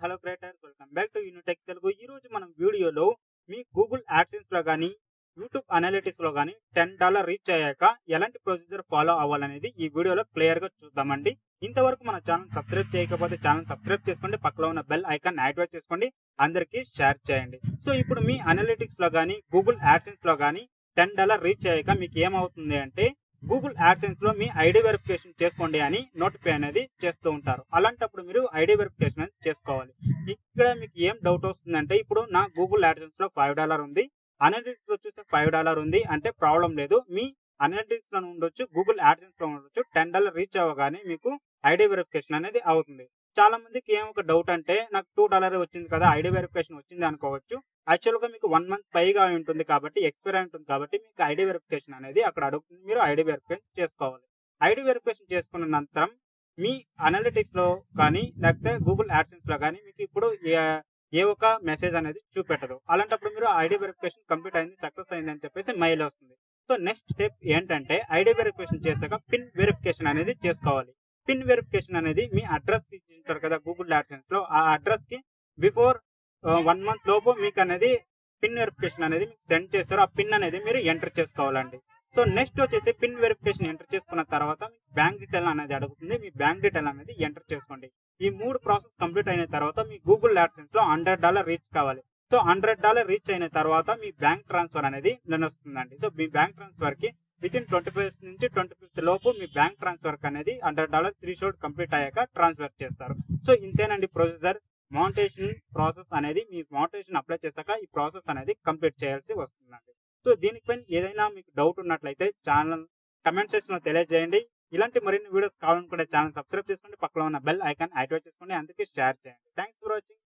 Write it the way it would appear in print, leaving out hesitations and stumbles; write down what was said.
Hello creators, welcome back to Unitech Telugu. ఈ రోజు మనం వీడియోలో మీ గూగుల్ యాడ్సెన్స్ లో కానీ యూట్యూబ్ అనలిటిక్స్ లో కానీ $10 రీచ్ అయ్యాక ఎలాంటి ప్రొసీజర్ ఫాలో అవ్వాలనేది ఈ వీడియోలో క్లియర్ గా చూద్దామండి. ఇంతవరకు మన ఛానల్ సబ్స్క్రైబ్ చేయకపోతే ఛానల్ సబ్స్క్రైబ్ చేసుకోండి, పక్కలో ఉన్న బెల్ ఐకాన్ యాక్టివేట్ చేసుకోండి, అందరికీ షేర్ చేయండి. సో ఇప్పుడు మీ అనలిటిక్స్ లో కానీ గూగుల్ యాడ్సెన్స్ లో కానీ $10 రీచ్ అయ్యాక మీకు ఏమవుతుంది అంటే గూగుల్ యాడ్సెన్స్ లో మీ ఐడి వెరిఫికేషన్ చేసుకోండి అని నోటిఫై అనేది చేస్తూ ఉంటారు. అలాంటప్పుడు మీరు ఐడి వెరిఫికేషన్ అనేది చేసుకోవాలి. ఇక్కడ మీకు ఏం డౌట్ వస్తుందంటే, ఇప్పుడు నా గూగుల్ యాడ్సెన్స్ లో $5 ఉంది, అనలిటిక్స్ లో చూస్తే $5 ఉంది అంటే ప్రాబ్లం లేదు. మీ అనలిటిక్స్ లో ఉండొచ్చు, గూగుల్ యాడ్సెన్స్ లో ఉండొచ్చు. $10 రీచ్ అవ్వగానే మీకు ఐడి వెరిఫికేషన్ అనేది అవుతుంది. చాలా మందికి ఏం ఒక డౌట్ అంటే, నాకు $2 వచ్చింది కదా, ఐడి వెరిఫికేషన్ వచ్చింది అనుకోవచ్చు. యాక్చువల్ గా మీకు 1 మంత్ పైగా ఉంటుంది కాబట్టి, ఎక్స్పైర్ ఉంటుంది కాబట్టి మీకు ఐడి వెరిఫికేషన్ అనేది అక్కడ అడుగుతుంది. మీరు ఐడి వెరిఫికేషన్ చేసుకోవాలి. ఐడి వెరిఫికేషన్ చేసుకున్న అనంతరం మీ అనలిటిక్స్ లో కానీ లేకపోతే గూగుల్ యాడ్సెన్స్ లో కానీ మీకు ఇప్పుడు ఏ ఒక మెసేజ్ అనేది చూపెట్టదు. అలాంటప్పుడు మీరు ఐడి వెరిఫికేషన్ కంప్లీట్ అయింది, సక్సెస్ అయింది అని చెప్పేసి మెయిల్ వస్తుంది. సో నెక్స్ట్ స్టెప్ ఏంటంటే, ఐడి వెరిఫికేషన్ చేశాక పిన్ వెరిఫికేషన్ అనేది చేసుకోవాలి. పిన్ వెరిఫికేషన్ అనేది మీ అడ్రస్ ఇచ్చారు కదా గూగుల్ యాడ్సెన్స్ లో, ఆ అడ్రస్ కి బిఫోర్ 1 మంత్ లోపు మీకు అనేది పిన్ వెరిఫికేషన్ అనేది మీకు సెండ్ చేస్తారు. ఆ పిన్ అనేది మీరు ఎంటర్ చేసుకోవాలండి. సో నెక్స్ట్ వచ్చేసి పిన్ వెరిఫికేషన్ ఎంటర్ చేసుకున్న తర్వాత బ్యాంక్ డీటెయిల్ అనేది అడుగుతుంది. మీ బ్యాంక్ డీటెయిల్ అనేది ఎంటర్ చేసుకోండి. ఈ 3 ప్రాసెస్ కంప్లీట్ అయిన తర్వాత మీ గూగుల్ యాడ్సెన్స్ లో $100 రీచ్ కావాలి. సో $100 రీచ్ అయిన తర్వాత మీ బ్యాంక్ ట్రాన్స్ఫర్ అనేది వస్తుందండి. సో మీ బ్యాంక్ ట్రాన్స్ఫర్ కి వితిన్ 25 నుంచి 25 లోపు మీ బ్యాంక్ ట్రాన్స్ఫర్ అనేది $100 త్రీషోల్డ్ కంప్లీట్ అయ్యాక ట్రాన్స్ఫర్ చేస్తారు. సో ఇంతేనండి ప్రొసీజర్. మానిటైజేషన్ ప్రాసెస్ అనేది మీ మానిటైజేషన్ అప్లై చేశాక ఈ ప్రాసెస్ అనేది కంప్లీట్ చేయాల్సి వస్తుందండి. సో దీనిపైన ఏదైనా మీకు డౌట్ ఉన్నట్లయితే ఛానల్ కమెంట్ సెక్షన్ లో తెలియజేయండి. ఇలాంటి మరిన్ని వీడియోస్ కావాలనుకుంటే ఛానల్ సబ్స్క్రైబ్ చేసుకోండి, పక్కలో ఉన్న బెల్ ఐకాన్ యాక్టివేట్ చేసుకోండి, అందుకే షేర్ చేయండి. Thanks for watching.